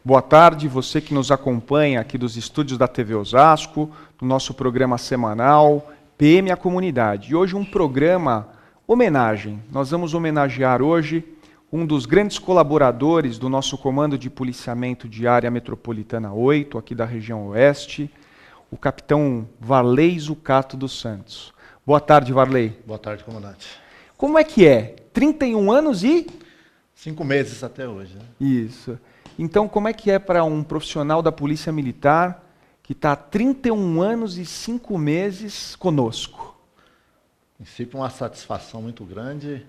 Boa tarde, você que nos acompanha aqui dos estúdios da TV Osasco, no nosso programa semanal PM a Comunidade. E hoje um programa homenagem. Nós vamos homenagear hoje um dos grandes colaboradores do nosso Comando de Policiamento de Área Metropolitana 8, aqui da região Oeste, o capitão Varley Zucato dos Santos. Boa tarde, Varley. Boa tarde, comandante. Como é que é? 31 anos e... 5 meses até hoje, né? Isso. Então, como é que é para um profissional da Polícia Militar que está há 31 anos e 5 meses conosco? Em princípio, uma satisfação muito grande.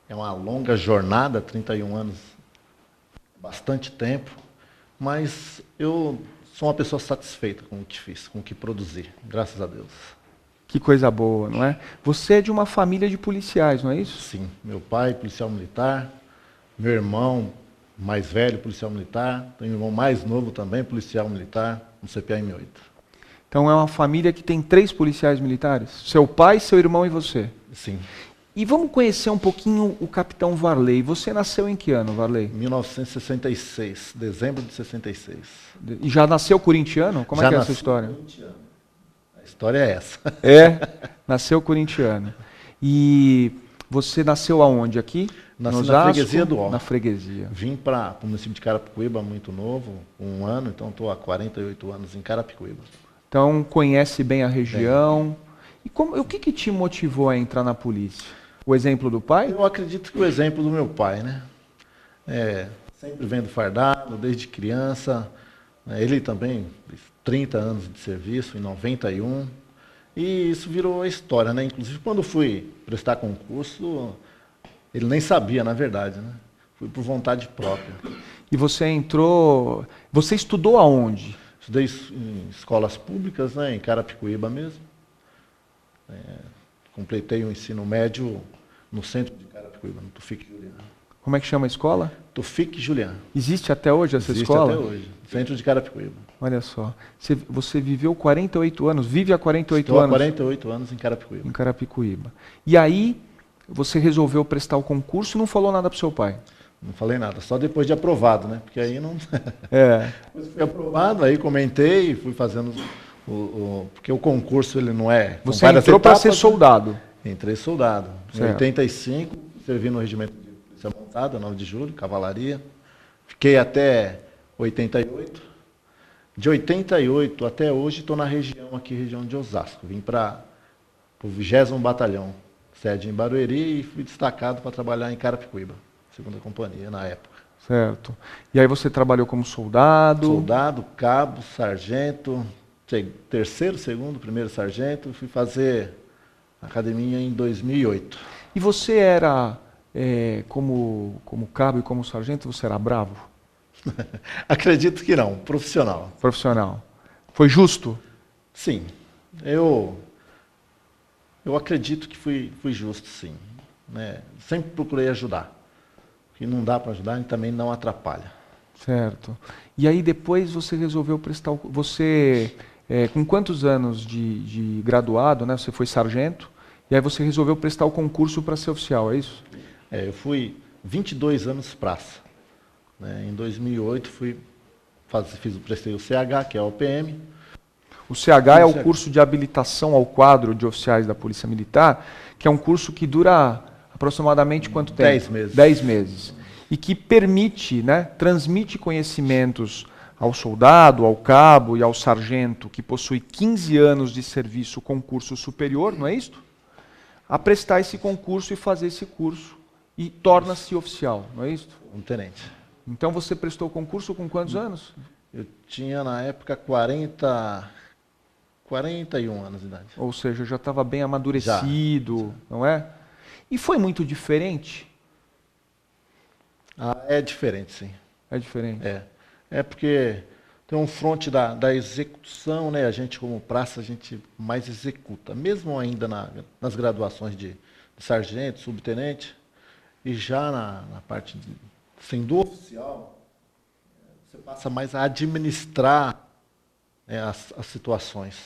É uma longa jornada, 31 anos, bastante tempo, mas eu sou uma pessoa satisfeita com o que fiz, com o que produzi, graças a Deus. Que coisa boa, não é? Você é de uma família de policiais, não é isso? Sim, meu pai, policial militar, meu irmão mais velho, policial militar, tenho um irmão mais novo também, policial militar, no CPM-8. Então é uma família que tem 3 policiais militares? Seu pai, seu irmão e você? Sim. E vamos conhecer um pouquinho o capitão Varley. Você nasceu em que ano, Varley? 1966, dezembro de 66. E já nasceu corintiano? Como é que é essa história? Corintiano. A história é essa. É, nasceu corintiano. E você nasceu aonde? Aqui? Nasci no na freguesia do Ó. Na freguesia. Vim para o município de Carapicuíba muito novo, 1 ano, então estou há 48 anos em Carapicuíba. Então conhece bem a região. E o que te motivou a entrar na polícia? O exemplo do pai? Eu acredito que o exemplo do meu pai, né? Sempre vendo fardado, desde criança. Ele também, 30 anos de serviço, em 91. E isso virou história, né? Inclusive, quando fui prestar concurso, ele nem sabia, na verdade, né? Fui por vontade própria. E você entrou... Você estudou aonde? Estudei em escolas públicas, né? Em Carapicuíba mesmo. Completei o ensino médio no centro de Carapicuíba, no Tufik Julian. Como é que chama a escola? Tufik Julian. Existe até hoje essa Existe escola? até hoje, centro de Carapicuíba. Olha só. Você viveu 48 anos, vive há 48 Estou anos. há 48 anos em Carapicuíba. Em Carapicuíba. E aí, você resolveu prestar o concurso e não falou nada para o seu pai? Não falei nada, só depois de aprovado, né? Porque aí não... Depois fui aprovado, aí comentei, fui fazendo... Porque o concurso, ele não é... Você entrou para ser né? soldado? Entrei soldado. Em Certo. 85, servi no regimento de polícia montada, 9 de julho, cavalaria. Fiquei até 88. De 88 até hoje, estou na região aqui, região de Osasco. Vim para o 20º Batalhão, sede em Barueri, e fui destacado para trabalhar em Carapicuíba, 2ª companhia na época. Certo. E aí você trabalhou como soldado? Soldado, cabo, sargento, 3º, 2º, 1º sargento. Fui fazer academia em 2008. E você era, como cabo e como sargento, você era bravo? Acredito que não, profissional. Profissional. Foi justo? Sim, eu acredito que fui justo, sim. Né? Sempre procurei ajudar. O que não dá para ajudar, também não atrapalha. Certo. E aí depois você resolveu prestar... Você, com quantos anos de graduado, né? Você foi sargento, e aí você resolveu prestar o concurso para ser oficial, é isso? Eu fui 22 anos praça. Né? Em 2008 prestei o CH, que é o PM. O CH é o curso de habilitação ao quadro de oficiais da Polícia Militar, que é um curso que dura aproximadamente quanto tempo? 10 meses. 10 meses. E que permite, né, transmite conhecimentos ao soldado, ao cabo e ao sargento, que possui 15 anos de serviço com curso superior, não é isso? A prestar esse concurso e fazer esse curso. E torna-se oficial, não é isso? Um tenente. Então você prestou o concurso com quantos anos? Eu tinha, na época, 41 anos de idade. Ou seja, já estava bem amadurecido, não é? E foi muito diferente? É diferente, sim. É diferente? É porque tem um fronte da execução, né? A gente, como praça, a gente mais executa. Mesmo ainda nas graduações de sargento, subtenente, e já na parte sendo oficial, você passa mais a administrar, né, as situações.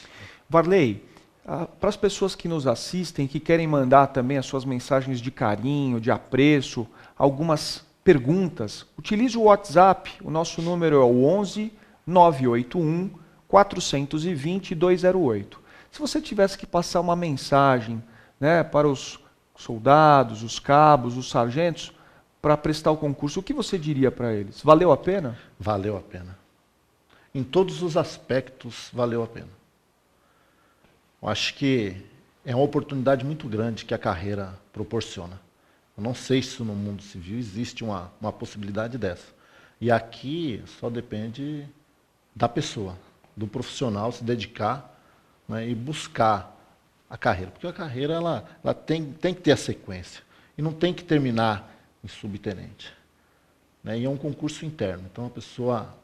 Varley, para as pessoas que nos assistem, que querem mandar também as suas mensagens de carinho, de apreço, algumas perguntas, utilize o WhatsApp. O nosso número é o 11 981 420 208. Se você tivesse que passar uma mensagem, né, para os soldados, os cabos, os sargentos, para prestar o concurso, o que você diria para eles? Valeu a pena? Valeu a pena. Em todos os aspectos, valeu a pena. Eu acho que é uma oportunidade muito grande que a carreira proporciona. Eu não sei se no mundo civil existe uma possibilidade dessa. E aqui só depende da pessoa, do profissional se dedicar, né, e buscar a carreira. Porque a carreira ela tem que ter a sequência. E não tem que terminar em subtenente. Né? E é um concurso interno. Então a pessoa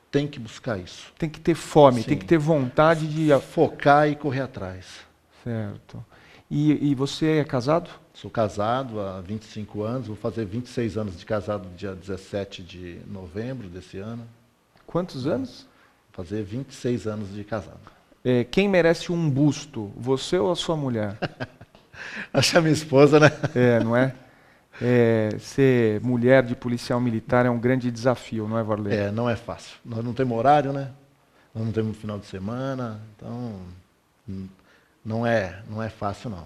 tem que buscar isso. Tem que ter fome, Sim. tem que ter vontade de... Focar e correr atrás. Certo. E você é casado? Sou casado há 25 anos, vou fazer 26 anos de casado no dia 17 de novembro desse ano. Quantos anos? Vou fazer 26 anos de casado. Quem merece um busto, você ou a sua mulher? Acho a minha esposa, né? Não é? Ser mulher de policial militar é um grande desafio, não é, Varley? Não é fácil. Nós não temos horário, né? Nós não temos final de semana, então não é fácil, não.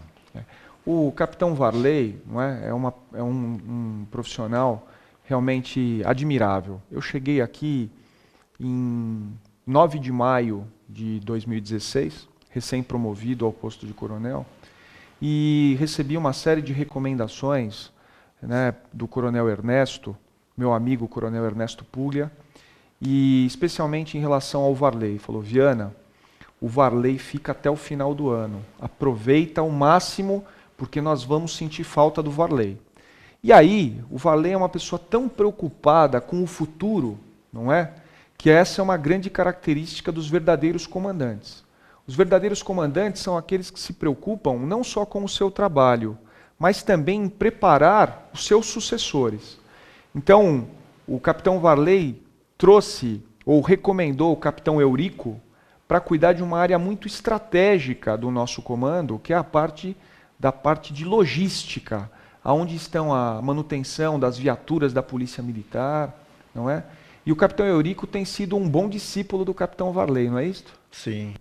O capitão Varley, não é? É um profissional realmente admirável. Eu cheguei aqui em 9 de maio de 2016, recém-promovido ao posto de coronel, e recebi uma série de recomendações, né, do coronel Ernesto, meu amigo coronel Ernesto Puglia, e especialmente em relação ao Varley. Falou: Viana, o Varley fica até o final do ano. Aproveita ao máximo, porque nós vamos sentir falta do Varley. E aí, o Varley é uma pessoa tão preocupada com o futuro, não é? Que essa é uma grande característica dos verdadeiros comandantes. Os verdadeiros comandantes são aqueles que se preocupam não só com o seu trabalho, mas também em preparar os seus sucessores. Então, o capitão Varley trouxe ou recomendou o capitão Eurico para cuidar de uma área muito estratégica do nosso comando, que é a parte de logística, onde estão a manutenção das viaturas da Polícia Militar, não é? E o capitão Eurico tem sido um bom discípulo do capitão Varley, não é isso? Sim.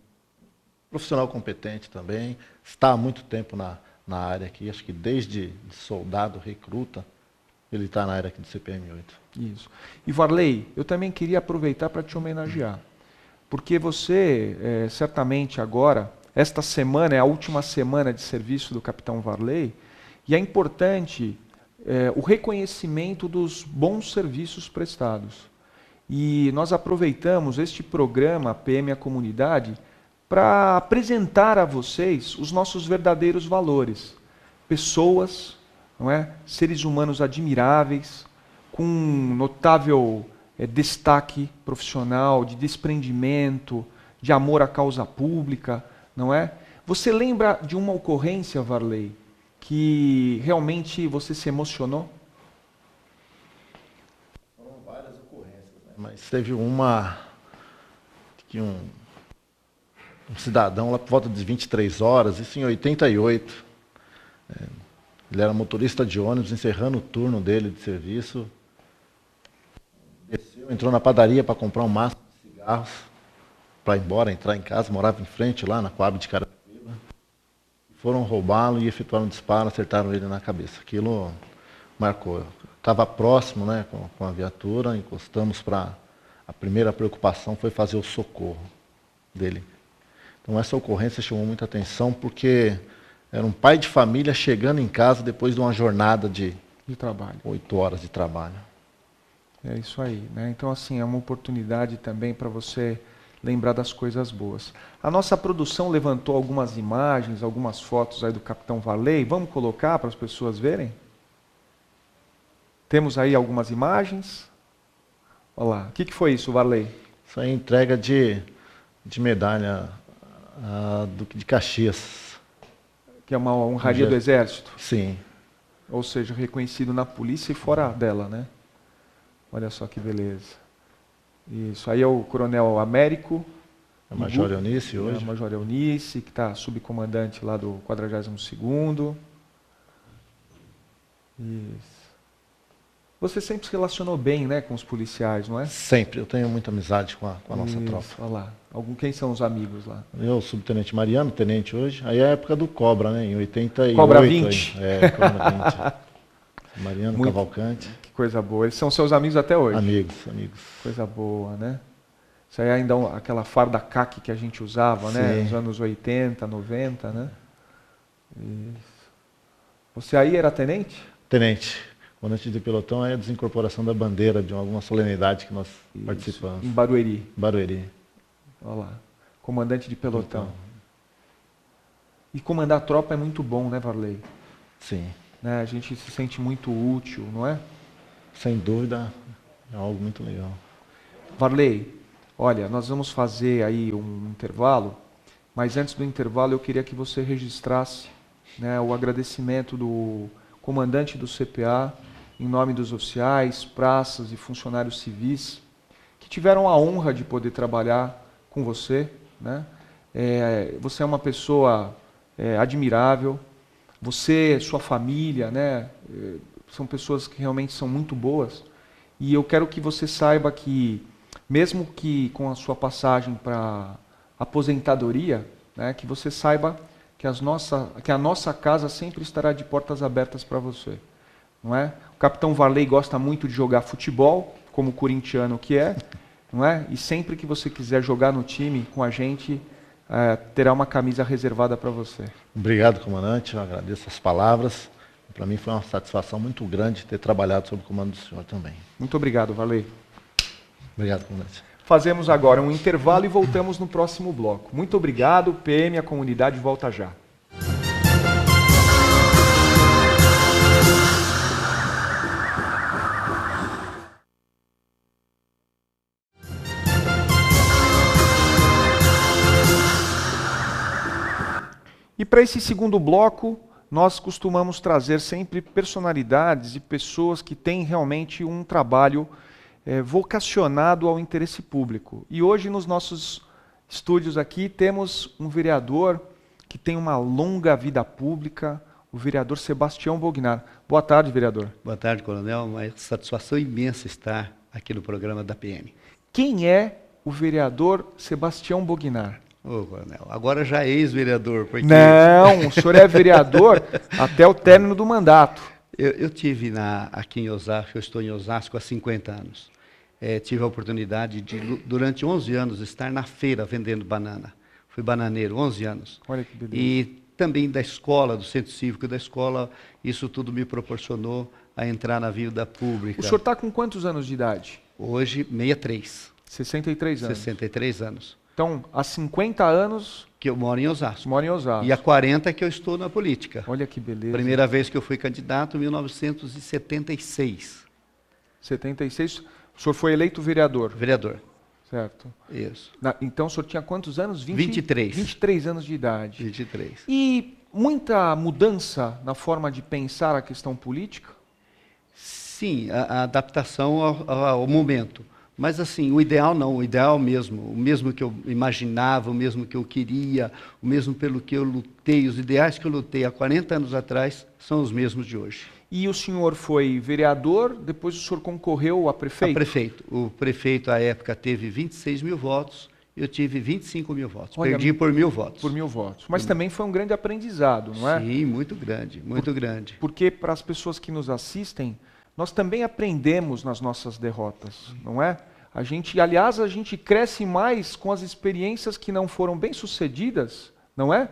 Profissional competente também, está há muito tempo na área aqui, acho que desde soldado, recruta, ele está na área aqui do CPM-8. Isso. E Varley, eu também queria aproveitar para te homenagear, porque você, certamente agora, esta semana é a última semana de serviço do capitão Varley, e é importante o reconhecimento dos bons serviços prestados. E nós aproveitamos este programa PM à Comunidade para apresentar a vocês os nossos verdadeiros valores. Pessoas, não é? Seres humanos admiráveis, com um notável destaque profissional, de desprendimento, de amor à causa pública, não é? Você lembra de uma ocorrência, Varley, que realmente você se emocionou? Foram várias ocorrências, né? Mas teve uma que um cidadão lá por volta de 23 horas, isso em 88, ele era motorista de ônibus, encerrando o turno dele de serviço, desceu, entrou na padaria para comprar um maço de cigarros, para ir embora, entrar em casa, morava em frente lá na Coab de Carapicuíba, foram roubá-lo e efetuaram um disparo, acertaram ele na cabeça. Aquilo marcou. Estava próximo, né, com a viatura, encostamos para... A primeira preocupação foi fazer o socorro dele. Então essa ocorrência chamou muita atenção porque era um pai de família chegando em casa depois de uma jornada de trabalho. 8 horas de trabalho. É isso aí, né? Então, assim, é uma oportunidade também para você lembrar das coisas boas. A nossa produção levantou algumas imagens, algumas fotos aí do capitão Varley. Vamos colocar para as pessoas verem? Temos aí algumas imagens. Olha lá. O que foi isso, Varley? Isso aí é entrega de medalha Duque de Caxias. Que é uma honraria do Exército? Sim. Ou seja, reconhecido na polícia e fora dela, né? Olha só que beleza. Isso aí é o coronel Américo. É o Major Eunice hoje. É o Major Eunice, que está subcomandante lá do 42º. Isso. Você sempre se relacionou bem, né, com os policiais, não é? Sempre, eu tenho muita amizade com a nossa tropa. Olha lá. Quem são os amigos lá? Eu, subtenente Mariano, tenente hoje. Aí é a época do Cobra, né? Em 88. Cobra 20? Aí. Cobra 20. Mariano Cavalcante. Que coisa boa. Eles são seus amigos até hoje? Amigos. Coisa boa, né? Isso aí é ainda aquela farda CAC que a gente usava, né? Nos anos 80, 90, né? Isso. Você aí era tenente? Tenente. Comandante de pelotão é a desincorporação da bandeira de alguma solenidade que nós participamos. Em Barueri. Barueri. Olha lá. Comandante de pelotão. E comandar a tropa é muito bom, né, Varley? Sim. Né? A gente se sente muito útil, não é? Sem dúvida, é algo muito legal. Varley, olha, nós vamos fazer aí um intervalo, mas antes do intervalo eu queria que você registrasse, né, o agradecimento do comandante do CPA, em nome dos oficiais, praças e funcionários civis, que tiveram a honra de poder trabalhar com você, né? Você é uma pessoa admirável, você, sua família, né? São pessoas que realmente são muito boas, e eu quero que você saiba que, mesmo que com a sua passagem para aposentadoria, né, que você saiba que a nossa casa sempre estará de portas abertas para você, não é? O capitão Varley gosta muito de jogar futebol, como corintiano que é, não é? E sempre que você quiser jogar no time com a gente, terá uma camisa reservada para você. Obrigado, comandante. Eu agradeço as palavras. Para mim foi uma satisfação muito grande ter trabalhado sob o comando do senhor também. Muito obrigado, Varley. Obrigado, comandante. Fazemos agora um intervalo e voltamos no próximo bloco. Muito obrigado, PM, a comunidade volta já. E para esse segundo bloco, nós costumamos trazer sempre personalidades e pessoas que têm realmente um trabalho vocacionado ao interesse público. E hoje, nos nossos estúdios aqui, temos um vereador que tem uma longa vida pública, o vereador Sebastião Bognar. Boa tarde, vereador. Boa tarde, coronel. Uma satisfação imensa estar aqui no programa da PM. Quem é o vereador Sebastião Bognar? Ô, coronel, agora já é ex-vereador. Porque... Não, o senhor é vereador até o término do mandato. Eu tive aqui em Osasco, eu estou em Osasco há 50 anos. Tive a oportunidade de, durante 11 anos, estar na feira vendendo banana. Fui bananeiro, 11 anos. Olha que beleza. E também da escola, do centro cívico da escola, isso tudo me proporcionou a entrar na vida pública. O senhor está com quantos anos de idade? Hoje, 63. 63 anos. 63 anos. Então, há 50 anos... Que eu moro em Osasco. Moro em Osasco. E há 40 que eu estou na política. Olha que beleza. Primeira vez que eu fui candidato, em 1976. 76. O senhor foi eleito vereador? Vereador. Certo. Isso. Então, o senhor tinha quantos anos? 23. 23 anos de idade. 23. E muita mudança na forma de pensar a questão política? Sim, a adaptação ao momento. Mas assim, o ideal não, o ideal mesmo, o mesmo que eu imaginava, o mesmo que eu queria, o mesmo pelo que eu lutei, os ideais que eu lutei há 40 anos atrás são os mesmos de hoje. E o senhor foi vereador, depois o senhor concorreu a prefeito? A prefeito. O prefeito, à época, teve 26 mil votos, eu tive 25 mil votos. Olha, perdi por 1000 votos. Por 1000 votos. Mas também foi um grande aprendizado, não é? Sim, muito grande, muito grande. Porque para as pessoas que nos assistem, nós também aprendemos nas nossas derrotas, não é? Aliás, a gente cresce mais com as experiências que não foram bem sucedidas, não é?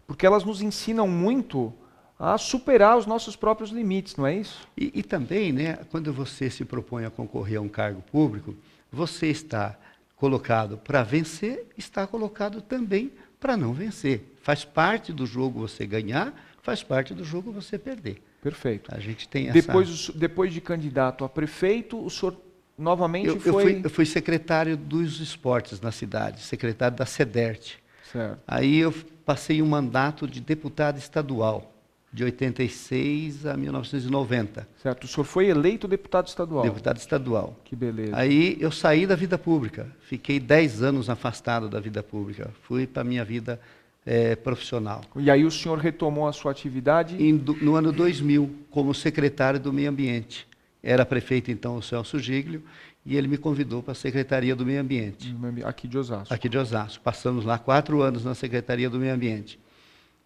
Porque elas nos ensinam muito a superar os nossos próprios limites, não é isso? E também, né, quando você se propõe a concorrer a um cargo público, você está colocado para vencer, está colocado também para não vencer. Faz parte do jogo você ganhar, faz parte do jogo você perder. Perfeito. A gente tem essa... Depois de candidato a prefeito, o senhor novamente eu fui secretário dos esportes na cidade, secretário da SEDERT. Certo. Aí eu passei um mandato de deputado estadual, de 86 a 1990. Certo. O senhor foi eleito deputado estadual? Deputado estadual. Que beleza. Aí eu saí da vida pública, fiquei 10 anos afastado da vida pública, fui para a minha vida profissional. E aí o senhor retomou a sua atividade? No ano 2000, como secretário do Meio Ambiente. Era prefeito então o Celso Giglio, e ele me convidou para a Secretaria do Meio Ambiente, Aqui de Osasco. aqui de Osasco. Passamos lá 4 anos na Secretaria do Meio Ambiente.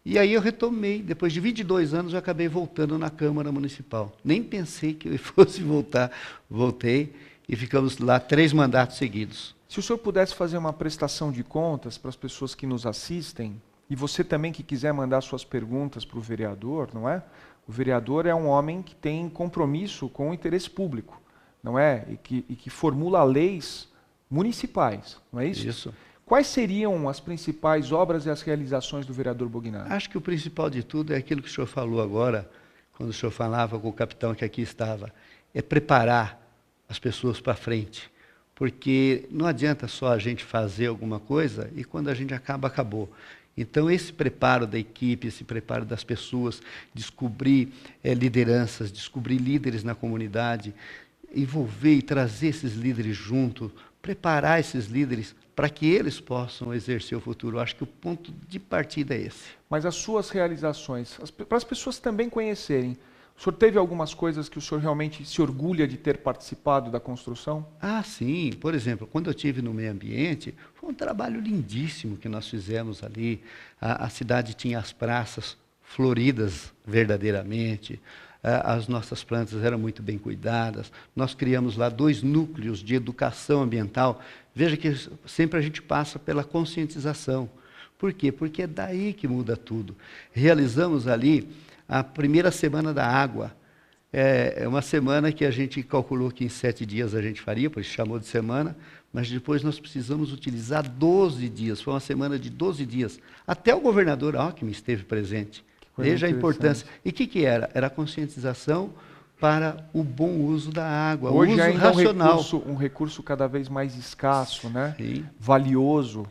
E aí eu retomei, depois de 22 anos eu acabei voltando na Câmara Municipal. Nem pensei que eu fosse voltar, voltei e ficamos lá 3 mandatos seguidos. Se o senhor pudesse fazer uma prestação de contas para as pessoas que nos assistem, e você também que quiser mandar suas perguntas para o vereador, não é? O vereador é um homem que tem compromisso com o interesse público, não é? E que formula leis municipais, não é isso? Isso. Quais seriam as principais obras e as realizações do vereador Bognar? Acho que o principal de tudo é aquilo que o senhor falou agora, quando o senhor falava com o capitão que aqui estava, é preparar as pessoas para frente. Porque não adianta só a gente fazer alguma coisa e quando a gente acaba, acabou. Então, esse preparo da equipe, esse preparo das pessoas, descobrir lideranças, descobrir líderes na comunidade, envolver e trazer esses líderes junto, preparar esses líderes para que eles possam exercer o futuro. Eu acho que o ponto de partida é esse. Mas as suas realizações, para as pessoas também conhecerem, o senhor teve algumas coisas que o senhor realmente se orgulha de ter participado da construção? Ah, sim. Por exemplo, quando eu estive no meio ambiente, foi um trabalho lindíssimo que nós fizemos ali. A cidade tinha as praças floridas verdadeiramente, as nossas plantas eram muito bem cuidadas, nós criamos lá 2 núcleos de educação ambiental. Veja que sempre a gente passa pela conscientização. Por quê? Porque é daí que muda tudo. Realizamos ali a primeira semana da água. É uma semana que a gente calculou que em 7 dias a gente faria, por isso chamou de semana, mas depois nós precisamos utilizar 12 dias, foi uma semana de 12 dias. Até o governador Alckmin esteve presente. Veja a importância. E o que era? Era a conscientização para o bom uso da água, hoje o uso ainda racional. Um recurso cada vez mais escasso, né? Sim. Valioso,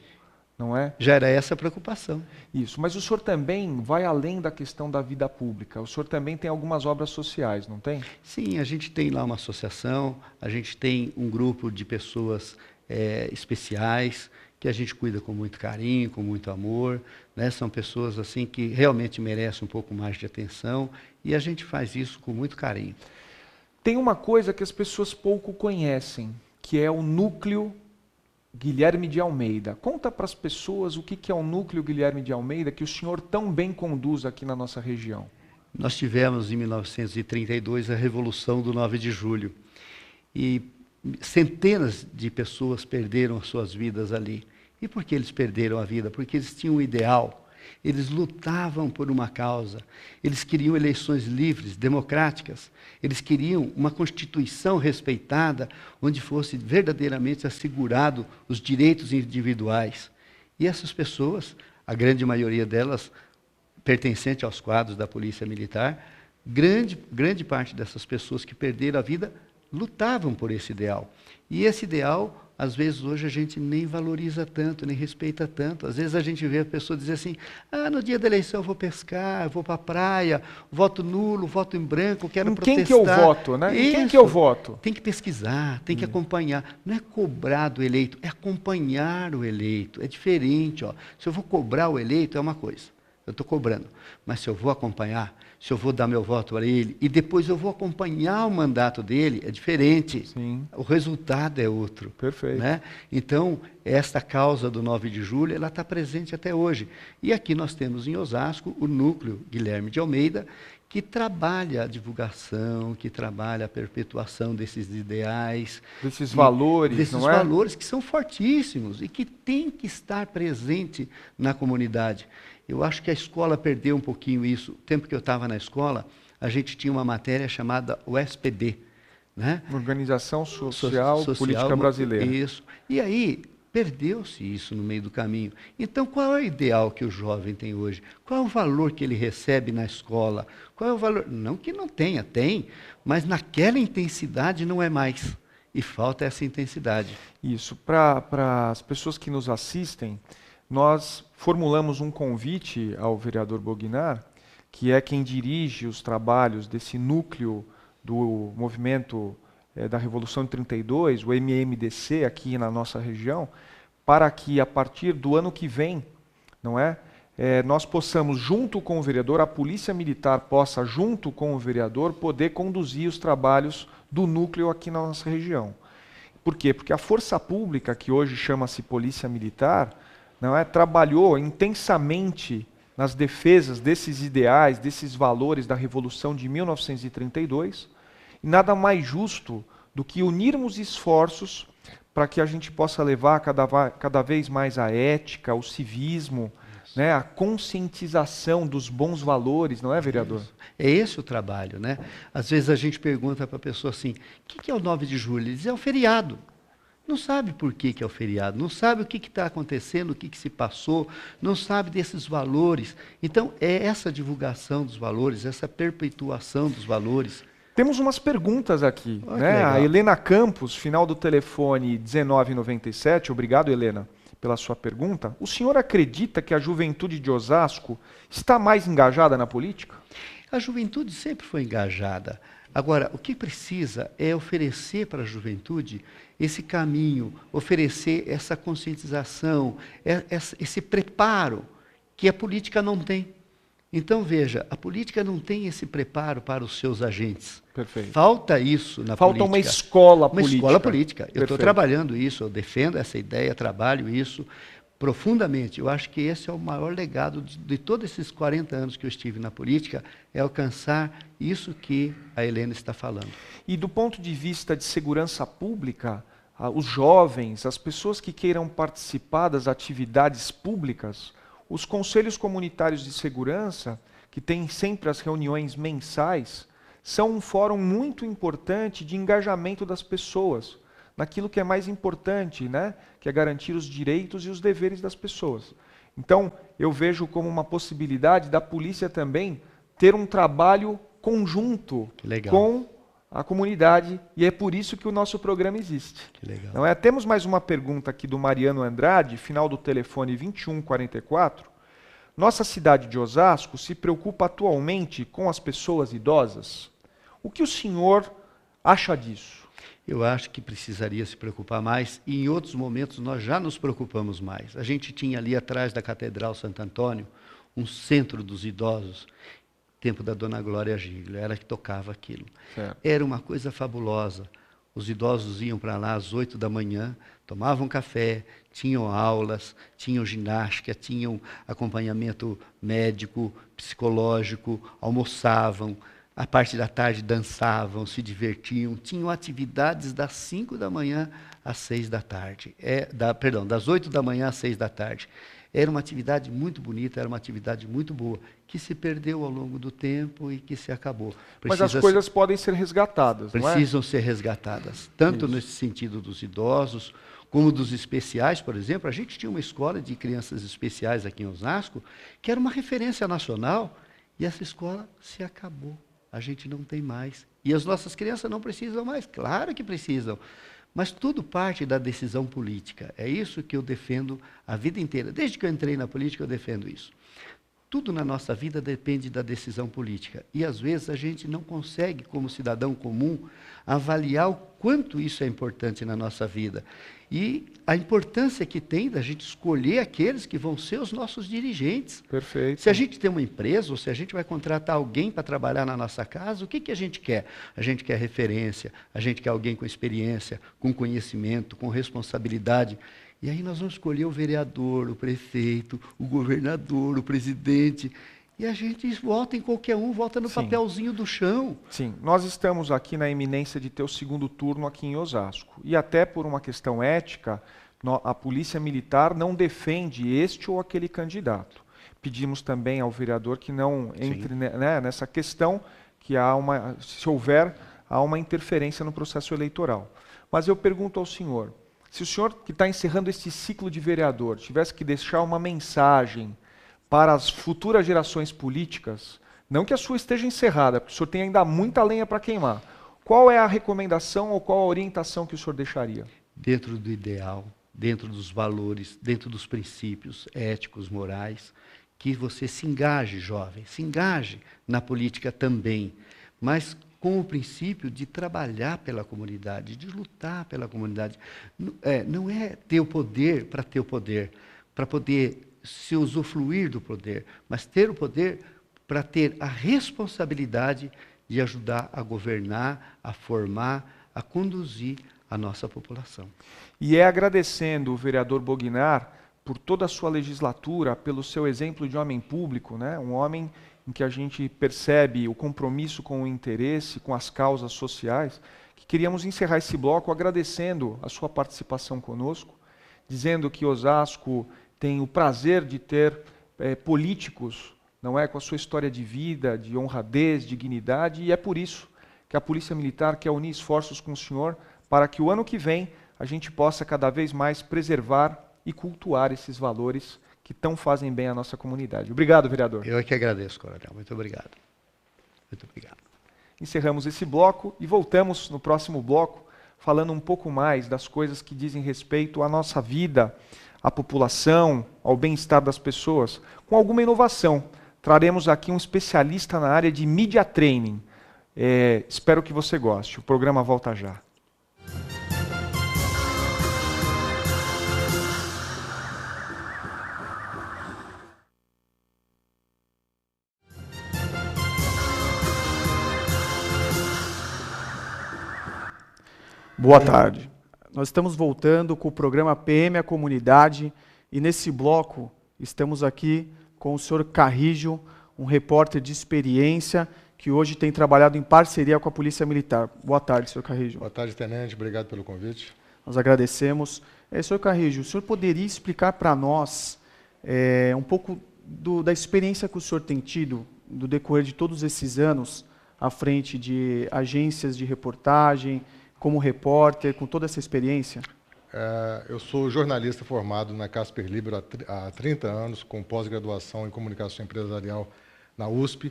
não é? Já era essa a preocupação. Isso, mas o senhor também vai além da questão da vida pública. O senhor também tem algumas obras sociais, não tem? Sim, a gente tem lá uma associação, a gente tem um grupo de pessoas especiais, que a gente cuida com muito carinho, com muito amor, né? São pessoas assim que realmente merecem um pouco mais de atenção e a gente faz isso com muito carinho. Tem uma coisa que as pessoas pouco conhecem, que é o núcleo Guilherme de Almeida. Conta para as pessoas o que é o núcleo Guilherme de Almeida que o senhor tão bem conduz aqui na nossa região. Nós tivemos em 1932 a Revolução do 9 de Julho e centenas de pessoas perderam as suas vidas ali. E por que eles perderam a vida? Porque eles tinham um ideal, eles lutavam por uma causa, eles queriam eleições livres, democráticas, eles queriam uma Constituição respeitada, onde fosse verdadeiramente assegurado os direitos individuais. E essas pessoas, a grande maioria delas pertencente aos quadros da Polícia Militar, grande parte dessas pessoas que perderam a vida lutavam por esse ideal. E esse ideal, às vezes, hoje a gente nem valoriza tanto, nem respeita tanto. Às vezes a gente vê a pessoa dizer assim, no dia da eleição eu vou pescar, eu vou para a praia, voto nulo, voto em branco, quero protestar. Em quem que eu voto, né? Em quem que eu voto? Tem que pesquisar, tem que acompanhar. Não é cobrar do eleito, é acompanhar o eleito. É diferente, ó. Se eu vou cobrar o eleito, é uma coisa. Eu estou cobrando. Mas se eu vou acompanhar, se eu vou dar meu voto para ele, e depois eu vou acompanhar o mandato dele, é diferente. Sim. O resultado é outro. Perfeito. Né? Então, esta causa do 9 de julho, ela está presente até hoje. E aqui nós temos em Osasco o núcleo Guilherme de Almeida, que trabalha a divulgação, que trabalha a perpetuação desses ideais. Desses valores, desses não é? valores que são fortíssimos e que tem que estar presente na comunidade. Eu acho que a escola perdeu um pouquinho isso. O tempo que eu estava na escola, a gente tinha uma matéria chamada USPD, né? Organização Social Política Brasileira. Isso. E aí, perdeu-se isso no meio do caminho. Então, qual é o ideal que o jovem tem hoje? Qual é o valor que ele recebe na escola? Qual é o valor? Não que não tenha, tem, mas naquela intensidade não é mais. E falta essa intensidade. Isso. Para as pessoas que nos assistem, nós formulamos um convite ao vereador Bognar, que é quem dirige os trabalhos desse núcleo do movimento da Revolução de 32, o MMDC, aqui na nossa região, para que a partir do ano que vem, não é, nós possamos, junto com o vereador, a Polícia Militar possa, junto com o vereador, poder conduzir os trabalhos do núcleo aqui na nossa região. Por quê? Porque a força pública, que hoje chama-se Polícia Militar, não é, trabalhou intensamente nas defesas desses ideais, desses valores da Revolução de 1932, e nada mais justo do que unirmos esforços para que a gente possa levar cada vez mais a ética, o civismo, né, a conscientização dos bons valores, não é, vereador? É esse o trabalho, né? Às vezes a gente pergunta para a pessoa assim, o que é o 9 de julho? Ele diz, é o feriado. Não sabe por que é o feriado, não sabe o que está acontecendo, o que se passou, não sabe desses valores. Então, é essa divulgação dos valores, essa perpetuação dos valores. Temos umas perguntas aqui, Olha né? que legal. A Helena Campos, final do telefone 1997, obrigado, Helena, pela sua pergunta. O senhor acredita que a juventude de Osasco está mais engajada na política? A juventude sempre foi engajada. Agora, o que precisa é oferecer para a juventude esse caminho, oferecer essa conscientização, esse preparo que a política não tem. Então, veja, a política não tem esse preparo para os seus agentes. Perfeito. Falta isso na Falta política. uma escola Uma política. escola política. Eu estou Perfeito. trabalhando isso, eu defendo essa ideia, trabalho isso profundamente. Eu acho que esse é o maior legado de todos esses 40 anos que eu estive na política, é alcançar isso que a Helena está falando. E do ponto de vista de segurança pública, os jovens, as pessoas que queiram participar das atividades públicas, os conselhos comunitários de segurança, que têm sempre as reuniões mensais, são um fórum muito importante de engajamento das pessoas naquilo que é mais importante, né? Que é garantir os direitos e os deveres das pessoas. Então, eu vejo como uma possibilidade da polícia também ter um trabalho conjunto com a comunidade, e é por isso que o nosso programa existe. Que legal. Não é? Temos mais uma pergunta aqui do Mariano Andrade, final do telefone 2144. Nossa cidade de Osasco se preocupa atualmente com as pessoas idosas. O que o senhor acha disso? Eu acho que precisaria se preocupar mais, e em outros momentos nós já nos preocupamos mais. A gente tinha ali atrás da Catedral Santo Antônio um centro dos idosos, tempo da Dona Glória Giglio, ela que tocava aquilo. Certo. Era uma coisa fabulosa. Os idosos iam para lá às 8 da manhã, tomavam café, tinham aulas, tinham ginástica, tinham acompanhamento médico, psicológico, almoçavam, a parte da tarde dançavam, se divertiam, tinham atividades das 5 da manhã às 6 da tarde. Das 8 da manhã às 6 da tarde. Era uma atividade muito bonita, era uma atividade muito boa, que se perdeu ao longo do tempo e que se acabou. Mas as coisas podem ser resgatadas, não é? Precisam ser resgatadas, tanto Isso. nesse sentido dos idosos, como dos especiais, por exemplo. A gente tinha uma escola de crianças especiais aqui em Osasco, que era uma referência nacional, e essa escola se acabou. A gente não tem mais. E as nossas crianças não precisam mais. Claro que precisam. Mas tudo parte da decisão política. É isso que eu defendo a vida inteira. Desde que eu entrei na política, eu defendo isso. Tudo na nossa vida depende da decisão política. E, às vezes, a gente não consegue, como cidadão comum, avaliar o quanto isso é importante na nossa vida. E a importância que tem da gente escolher aqueles que vão ser os nossos dirigentes. Perfeito. Se a gente tem uma empresa, ou se a gente vai contratar alguém para trabalhar na nossa casa, o que a gente quer? A gente quer referência, a gente quer alguém com experiência, com conhecimento, com responsabilidade. E aí nós vamos escolher o vereador, o prefeito, o governador, o presidente. E a gente vota em qualquer um, vota no Sim. papelzinho do chão. Sim, nós estamos aqui na iminência de ter o segundo turno aqui em Osasco. E até por uma questão ética, a Polícia Militar não defende este ou aquele candidato. Pedimos também ao vereador que não entre, né, nessa questão, que se houver, há uma interferência no processo eleitoral. Mas eu pergunto ao senhor, se o senhor que está encerrando este ciclo de vereador tivesse que deixar uma mensagem para as futuras gerações políticas, não que a sua esteja encerrada, porque o senhor tem ainda muita lenha para queimar, qual é a recomendação ou qual a orientação que o senhor deixaria? Dentro do ideal, dentro dos valores, dentro dos princípios éticos, morais, que você se engaje, jovem, se engaje na política também, mas com o princípio de trabalhar pela comunidade, de lutar pela comunidade. Não é ter o poder para ter o poder, para poder se usufruir do poder, mas ter o poder para ter a responsabilidade de ajudar a governar, a formar, a conduzir a nossa população. E é agradecendo o vereador Bognar por toda a sua legislatura, pelo seu exemplo de homem público, né? Um homem em que a gente percebe o compromisso com o interesse, com as causas sociais, que queríamos encerrar esse bloco agradecendo a sua participação conosco, dizendo que Osasco tem o prazer de ter políticos, não é, com a sua história de vida, de honradez, dignidade, e é por isso que a Polícia Militar quer unir esforços com o senhor para que o ano que vem a gente possa cada vez mais preservar e cultuar esses valores que tão fazem bem à nossa comunidade. Obrigado, vereador. Eu é que agradeço, coronel. Muito obrigado. Muito obrigado. Encerramos esse bloco e voltamos no próximo bloco falando um pouco mais das coisas que dizem respeito à nossa vida, à população, ao bem-estar das pessoas, com alguma inovação. Traremos aqui um especialista na área de media training. Espero que você goste. O programa volta já. Boa tarde. Nós estamos voltando com o programa PM a Comunidade e nesse bloco estamos aqui com o senhor Carrijo, um repórter de experiência que hoje tem trabalhado em parceria com a Polícia Militar. Boa tarde, senhor Carrijo. Boa tarde, tenente. Obrigado pelo convite. Nós agradecemos. Senhor Carrijo, o senhor poderia explicar para nós um pouco da experiência que o senhor tem tido do decorrer de todos esses anos à frente de agências de reportagem, como repórter, com toda essa experiência? Eu sou jornalista formado na Casper Libero há 30 anos, com pós-graduação em comunicação empresarial na USP.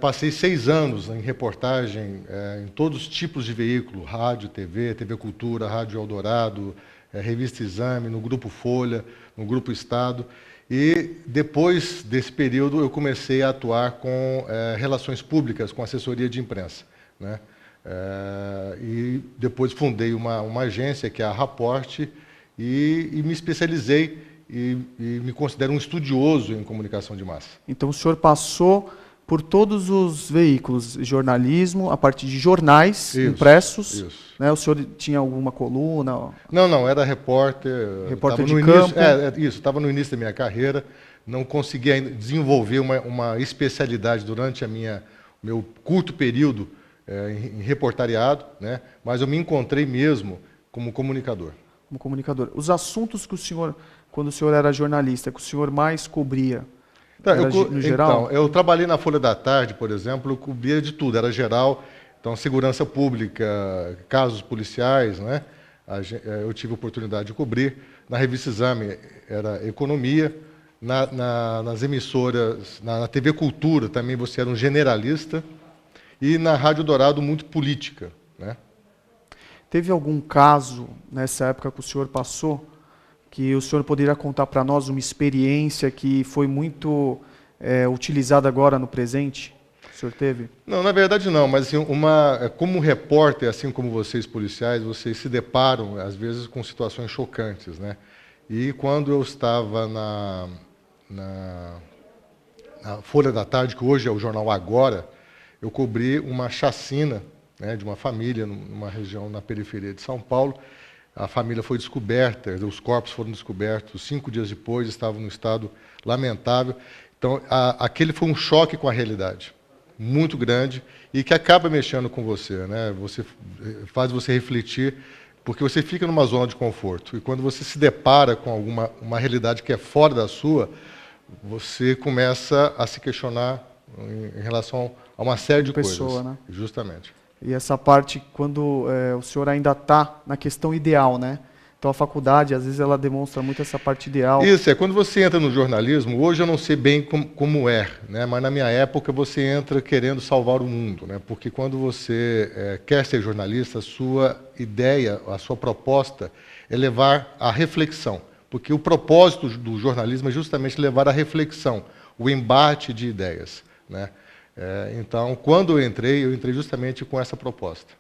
Passei 6 anos em reportagem em todos os tipos de veículo, rádio, TV Cultura, Rádio Eldorado, Revista Exame, no Grupo Folha, no Grupo Estado. E depois desse período eu comecei a atuar com relações públicas, com assessoria de imprensa, né? E depois fundei uma agência, que é a Raporte, e me especializei e me considero um estudioso em comunicação de massa. Então o senhor passou por todos os veículos, jornalismo, a partir de jornais impressos. Isso. Né? O senhor tinha alguma coluna? Não, era repórter. Repórter de campo? Estava no início da minha carreira, não consegui ainda desenvolver uma especialidade durante meu curto período em reportariado, né? Mas eu me encontrei mesmo como comunicador. Como comunicador. Os assuntos que o senhor, quando o senhor era jornalista, que o senhor mais cobria, no geral? Então, eu trabalhei na Folha da Tarde, por exemplo, eu cobria de tudo, era geral, então segurança pública, casos policiais, né? Eu tive a oportunidade de cobrir. Na Revista Exame era economia, nas emissoras, na TV Cultura também você era um generalista, e na Rádio Dourado muito política, né? Teve algum caso, nessa época que o senhor passou, que o senhor poderia contar para nós uma experiência que foi muito utilizada agora no presente? O senhor teve? Não, na verdade não, mas assim, como repórter, assim como vocês policiais, vocês se deparam, às vezes, com situações chocantes, né? E quando eu estava na Folha da Tarde, que hoje é o jornal Agora, eu cobri uma chacina, né, de uma família numa região na periferia de São Paulo. A família foi descoberta, os corpos foram descobertos 5 dias depois, estavam num estado lamentável. Então, aquele foi um choque com a realidade, muito grande, e que acaba mexendo com você, né? Faz você refletir, porque você fica numa zona de conforto. E quando você se depara com uma realidade que é fora da sua, você começa a se questionar em relação a uma série de coisas. Né? Justamente. E essa parte, quando o senhor ainda está na questão ideal, né? Então a faculdade, às vezes, ela demonstra muito essa parte ideal. Isso, quando você entra no jornalismo, hoje eu não sei bem como é, né? Mas na minha época você entra querendo salvar o mundo, né? Porque quando você quer ser jornalista, a sua ideia, a sua proposta é levar à reflexão. Porque o propósito do jornalismo é justamente levar à reflexão, o embate de ideias, né? Então, quando eu entrei justamente com essa proposta.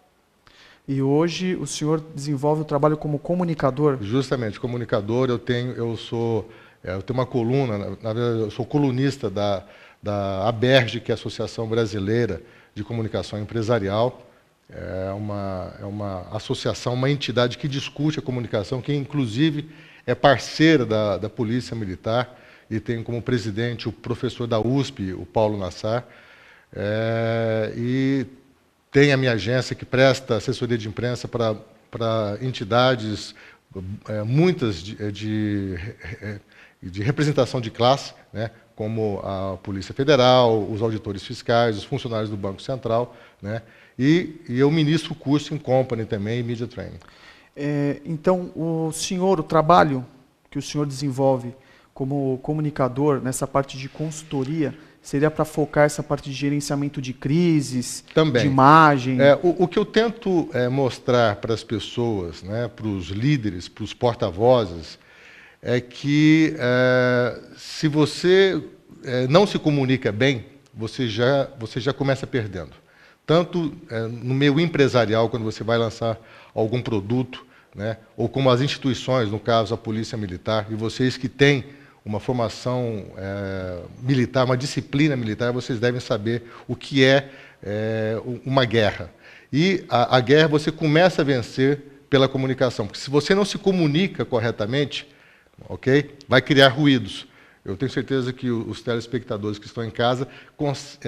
E hoje o senhor desenvolve o trabalho como comunicador? Justamente, comunicador. Eu sou Eu tenho uma coluna, na verdade, eu sou colunista da ABERJ, que é a Associação Brasileira de Comunicação Empresarial. É uma associação, uma entidade que discute a comunicação, que inclusive é parceira da Polícia Militar, e tem como presidente o professor da USP, o Paulo Nassar, e tem a minha agência que presta assessoria de imprensa para entidades, muitas de representação de classe, né, como a Polícia Federal, os auditores fiscais, os funcionários do Banco Central, né, e eu ministro curso em Company também, e Media Training. Então, o trabalho que o senhor desenvolve como comunicador nessa parte de consultoria, seria para focar essa parte de gerenciamento de crises, também. De imagem? O que eu tento mostrar para as pessoas, né, para os líderes, para os porta-vozes, é que se você não se comunica bem, você já começa perdendo. Tanto no meio empresarial, quando você vai lançar algum produto, né, ou como as instituições, no caso a Polícia Militar, e vocês que têm uma formação militar, uma disciplina militar, vocês devem saber o que é uma guerra. E a guerra você começa a vencer pela comunicação, porque se você não se comunica corretamente, ok, vai criar ruídos. Eu tenho certeza que os telespectadores que estão em casa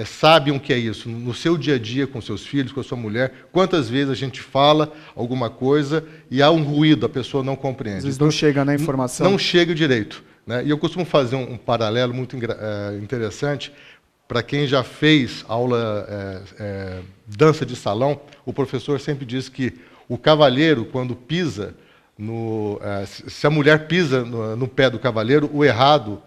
sabem o que é isso. No seu dia a dia, com seus filhos, com a sua mulher, quantas vezes a gente fala alguma coisa e há um ruído, a pessoa não compreende. Às vezes não chega na informação. Não chega direito. Né? E eu costumo fazer um paralelo muito interessante. Para quem já fez aula dança de salão, o professor sempre diz que o cavalheiro, quando pisa, se a mulher pisa no pé do cavaleiro,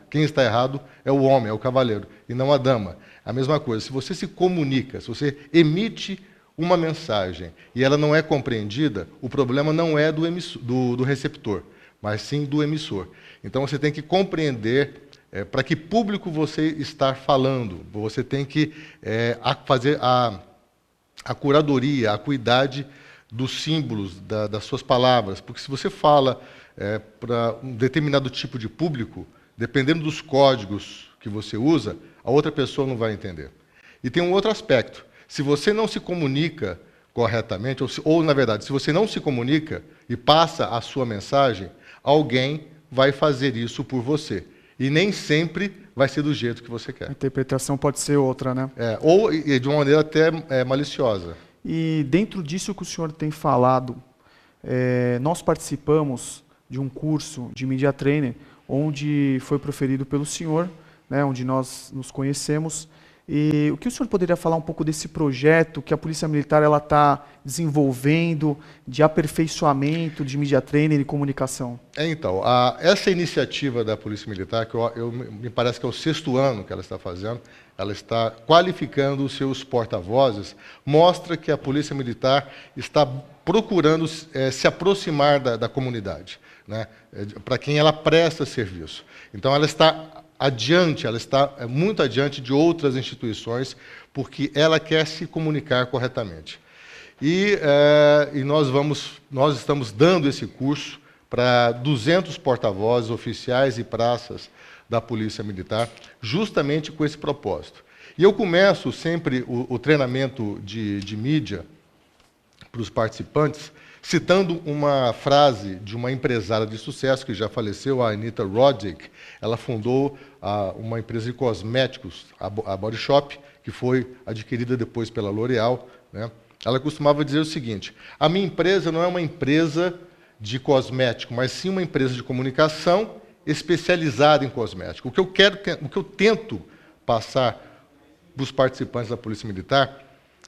quem está errado é o homem, é o cavaleiro, e não a dama. A mesma coisa, se você se comunica, se você emite uma mensagem e ela não é compreendida, o problema não é do receptor, mas sim do emissor. Então você tem que compreender para que público você está falando, você tem que fazer a curadoria, a acuidade dos símbolos, das suas palavras, porque se você fala para um determinado tipo de público, dependendo dos códigos que você usa, a outra pessoa não vai entender. E tem um outro aspecto, se você não se comunica corretamente, ou na verdade, se você não se comunica e passa a sua mensagem, alguém vai fazer isso por você. E nem sempre vai ser do jeito que você quer. A interpretação pode ser outra, né? Ou de uma maneira até maliciosa. E dentro disso que o senhor tem falado, nós participamos de um curso de Media Trainer, onde foi proferido pelo senhor, né, onde nós nos conhecemos. E o que o senhor poderia falar um pouco desse projeto que a Polícia Militar está desenvolvendo, de aperfeiçoamento de Media Trainer e comunicação? Então, essa iniciativa da Polícia Militar, que me parece que é o 6º ano que ela está fazendo, ela está qualificando os seus porta-vozes, mostra que a Polícia Militar está procurando se aproximar da comunidade, né, para quem ela presta serviço. Então, ela está adiante, ela está muito adiante de outras instituições, porque ela quer se comunicar corretamente. E nós estamos dando esse curso para 200 porta-vozes oficiais e praças da Polícia Militar, justamente com esse propósito. E eu começo sempre o treinamento de mídia para os participantes, citando uma frase de uma empresária de sucesso que já faleceu, a Anita Roddick. Ela fundou uma empresa de cosméticos, a Body Shop, que foi adquirida depois pela L'Oréal, né? Ela costumava dizer o seguinte: a minha empresa não é uma empresa de cosmético, mas sim uma empresa de comunicação especializada em cosmético. O que eu tento passar para os participantes da Polícia Militar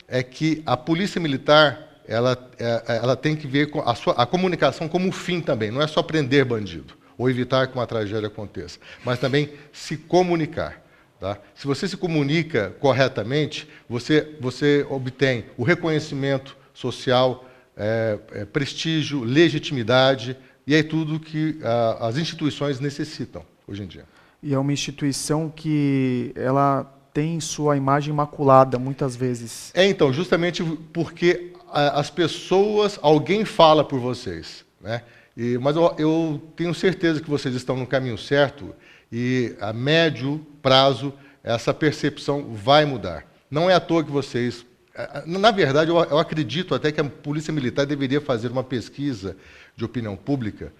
é que a Polícia Militar ela tem que ver com a comunicação como fim também. Não é só prender bandido ou evitar que uma tragédia aconteça, mas também se comunicar. Tá? Se você se comunica corretamente, você obtém o reconhecimento social, prestígio, legitimidade, e é tudo que as instituições necessitam hoje em dia. E é uma instituição que ela tem sua imagem maculada, muitas vezes. Então, justamente porque as pessoas, alguém fala por vocês, né? Mas eu tenho certeza que vocês estão no caminho certo, e a médio prazo essa percepção vai mudar. Não é à toa que vocês... Na verdade, eu acredito até que a Polícia Militar deveria fazer uma pesquisa de opinião pública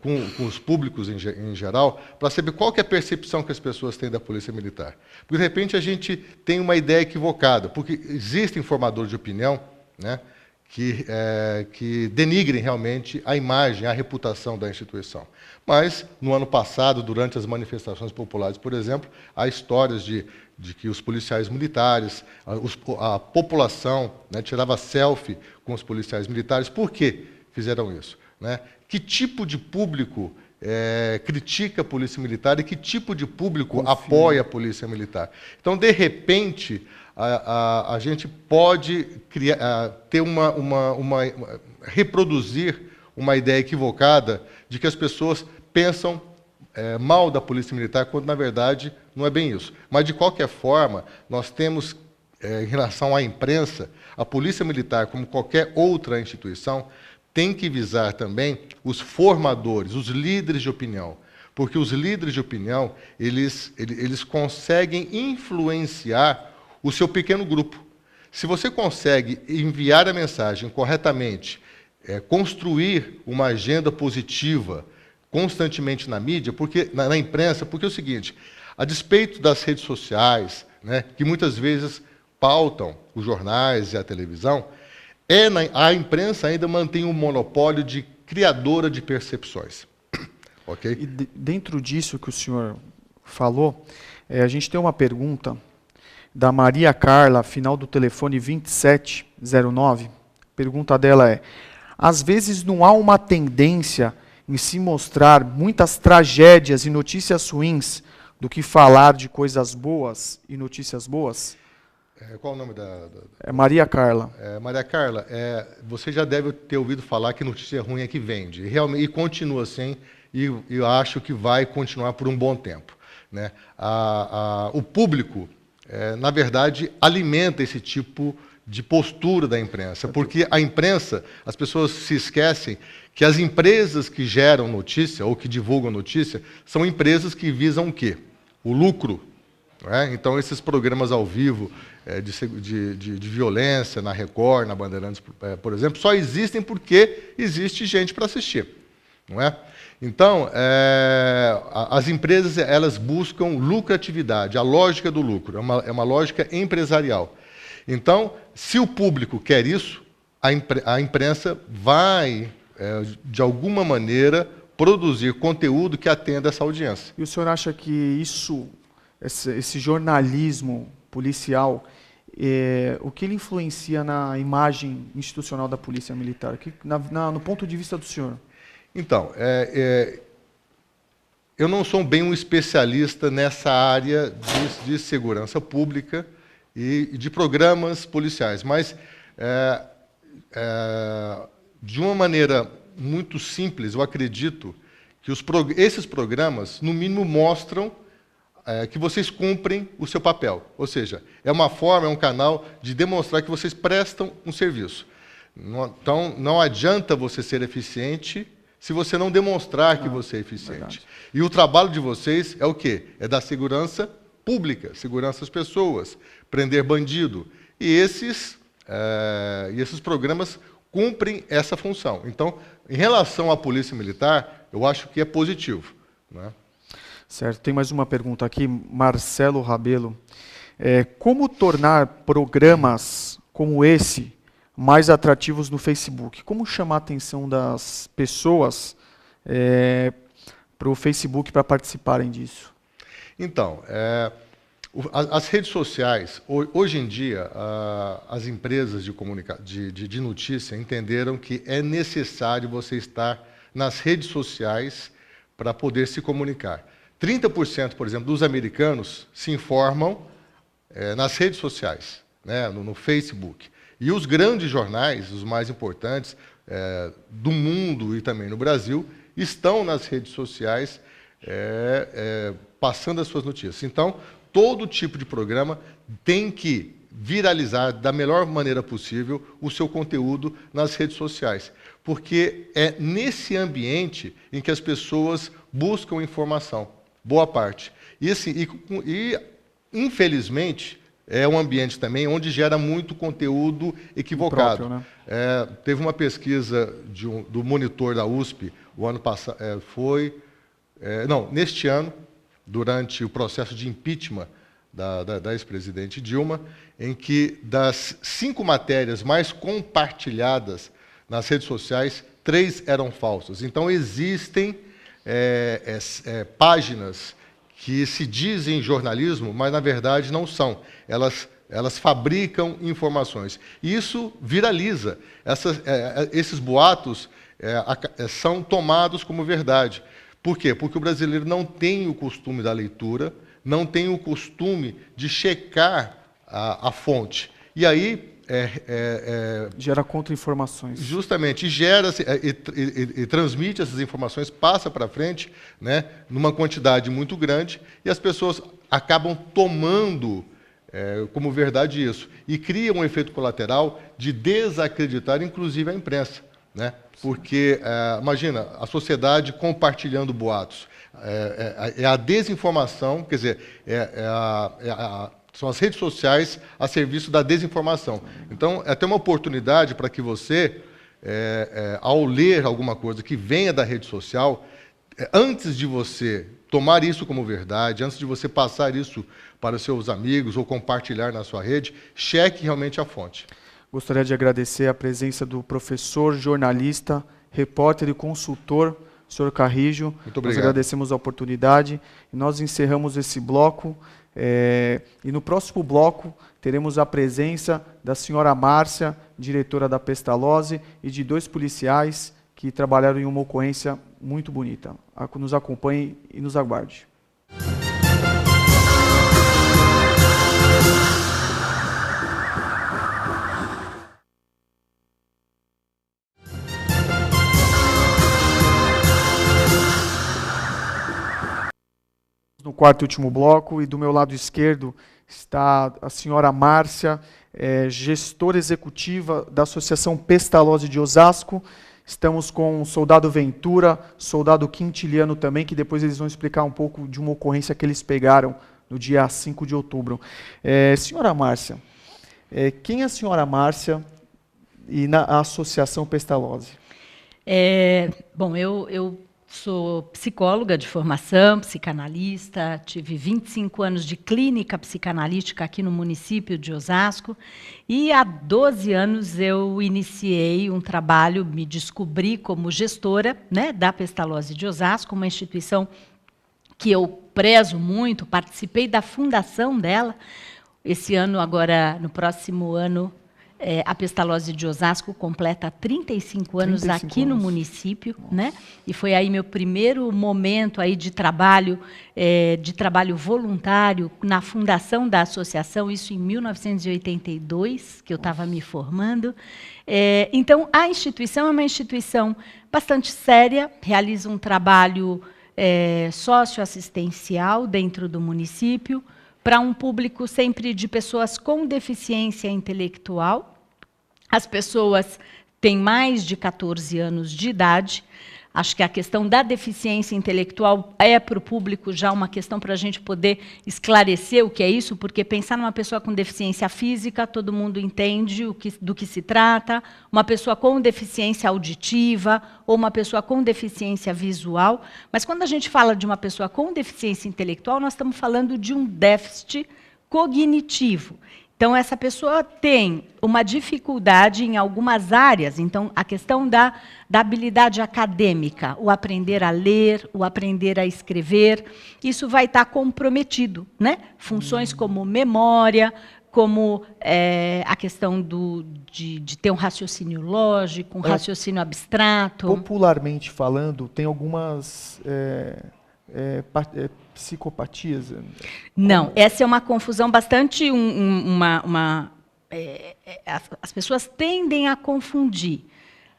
com os públicos em geral, para saber qual que é a percepção que as pessoas têm da Polícia Militar. Porque, de repente, a gente tem uma ideia equivocada, porque existem formadores de opinião, né, que denigrem realmente a imagem, a reputação da instituição. Mas, no ano passado, durante as manifestações populares, por exemplo, há histórias de que os policiais militares, a população, né, tirava selfie com os policiais militares. Por que fizeram isso? Né? Que tipo de público critica a Polícia Militar e que tipo de público apoia a Polícia Militar? Então, de repente, a gente pode ter reproduzir uma ideia equivocada de que as pessoas pensam mal da Polícia Militar, quando, na verdade, não é bem isso. Mas, de qualquer forma, nós temos, em relação à imprensa, a Polícia Militar, como qualquer outra instituição, tem que visar também os formadores, os líderes de opinião. Porque os líderes de opinião, eles conseguem influenciar o seu pequeno grupo. Se você consegue enviar a mensagem corretamente, construir uma agenda positiva constantemente na mídia, na imprensa, porque é o seguinte, a despeito das redes sociais, né, que muitas vezes pautam os jornais e a televisão, a imprensa ainda mantém um monopólio de criadora de percepções. Ok? E dentro disso que o senhor falou, a gente tem uma pergunta da Maria Carla, final do telefone 2709. A pergunta dela é: às vezes não há uma tendência em se mostrar muitas tragédias e notícias ruins do que falar de coisas boas e notícias boas? Qual o nome da... É Maria Carla. Maria Carla, você já deve ter ouvido falar que notícia ruim é que vende. E continua assim, e eu acho que vai continuar por um bom tempo. Né? O público, na verdade, alimenta esse tipo de postura da imprensa, porque a imprensa, as pessoas se esquecem que as empresas que geram notícia ou que divulgam notícia são empresas que visam o quê? O lucro. Então, esses programas ao vivo de violência na Record, na Bandeirantes, por exemplo, só existem porque existe gente para assistir. Não é? Então, as empresas elas buscam lucratividade, a lógica do lucro, é uma lógica empresarial. Então, se o público quer isso, a imprensa vai, de alguma maneira, produzir conteúdo que atenda essa audiência. E o senhor acha que esse jornalismo policial, o que ele influencia na imagem institucional da Polícia Militar? No ponto de vista do senhor? Então, eu não sou bem um especialista nessa área de segurança pública e de programas policiais, mas, de uma maneira muito simples, eu acredito que esses programas, no mínimo, mostram que vocês cumprem o seu papel. Ou seja, é uma forma, é um canal de demonstrar que vocês prestam um serviço. Então, não adianta você ser eficiente se você não demonstrar que você é eficiente. Verdade. E o trabalho de vocês é o quê? É dar segurança pública, segurança às pessoas, prender bandido. E esses programas cumprem essa função. Então, em relação à Polícia Militar, eu acho que é positivo. Né? Certo. Tem mais uma pergunta aqui, Marcelo Rabelo. Como tornar programas como esse mais atrativos no Facebook? Como chamar a atenção das pessoas para o Facebook para participarem disso? Então, as redes sociais, hoje em dia, as empresas de notícia entenderam que é necessário você estar nas redes sociais para poder se comunicar. 30%, por exemplo, dos americanos se informam nas redes sociais, né, no Facebook. E os grandes jornais, os mais importantes do mundo e também no Brasil, estão nas redes sociais passando as suas notícias. Então, todo tipo de programa tem que viralizar da melhor maneira possível o seu conteúdo nas redes sociais, porque é nesse ambiente em que as pessoas buscam informação. Boa parte. E, assim, infelizmente, é um ambiente também onde gera muito conteúdo equivocado. Próprio, né? Teve uma pesquisa do monitor da USP, o ano passado, neste ano, durante o processo de impeachment da ex-presidente Dilma, em que das 5 matérias mais compartilhadas nas redes sociais, 3 eram falsas. Então, existem páginas que se dizem jornalismo, mas, na verdade, não são. Elas fabricam informações. E isso viraliza. Esses boatos são tomados como verdade. Por quê? Porque o brasileiro não tem o costume da leitura, não tem o costume de checar a fonte. E aí... gera contra-informações. Justamente, gera e transmite essas informações, passa para frente, né, numa quantidade muito grande, e as pessoas acabam tomando como verdade isso. E cria um efeito colateral de desacreditar, inclusive, a imprensa. Né? Porque, imagina, a sociedade compartilhando boatos. A desinformação, quer dizer, são as redes sociais a serviço da desinformação. Então, é até uma oportunidade para que você, ao ler alguma coisa que venha da rede social, antes de você tomar isso como verdade, antes de você passar isso para os seus amigos ou compartilhar na sua rede, cheque realmente a fonte. Gostaria de agradecer a presença do professor, jornalista, repórter e consultor, senhor Carrijo. Muito obrigado. Nós agradecemos a oportunidade e nós encerramos esse bloco. E no próximo bloco teremos a presença da senhora Márcia, diretora da Pestalozzi, e de 2 policiais que trabalharam em uma ocorrência muito bonita. Nos acompanhe e nos aguarde. No quarto e último bloco, e do meu lado esquerdo está a senhora Márcia, gestora executiva da Associação Pestalozzi de Osasco. Estamos com o soldado Ventura, soldado Quintiliano também, que depois eles vão explicar um pouco de uma ocorrência que eles pegaram no dia 5 de outubro. Senhora Márcia, quem é a senhora Márcia e na Associação Pestalozzi? Bom, eu sou psicóloga de formação, psicanalista, tive 25 anos de clínica psicanalítica aqui no município de Osasco e há 12 anos eu iniciei um trabalho, me descobri como gestora, né, da Pestalozzi de Osasco, uma instituição que eu prezo muito, participei da fundação dela. Esse ano, agora, no próximo ano, a Pestalozzi de Osasco completa 35 anos 35 aqui anos. no município, né? E foi aí meu primeiro momento aí de trabalho voluntário na fundação da associação, isso em 1982, que eu estava me formando. Então, a instituição é uma instituição bastante séria, realiza um trabalho socioassistencial dentro do município, para um público sempre de pessoas com deficiência intelectual. As pessoas têm mais de 14 anos de idade. Acho que a questão da deficiência intelectual para o público já uma questão para a gente poder esclarecer o que é isso, porque pensar numa pessoa com deficiência física, todo mundo entende do que se trata, uma pessoa com deficiência auditiva ou uma pessoa com deficiência visual. Mas quando a gente fala de uma pessoa com deficiência intelectual, nós estamos falando de um déficit cognitivo. Então, essa pessoa tem uma dificuldade em algumas áreas. Então, a questão da habilidade acadêmica, o aprender a ler, o aprender a escrever, isso vai estar comprometido, né? Funções como memória, como a questão de ter um raciocínio lógico, um raciocínio abstrato. Popularmente falando, tem algumas psicopatias? Não, essa é uma confusão bastante... as pessoas tendem a confundir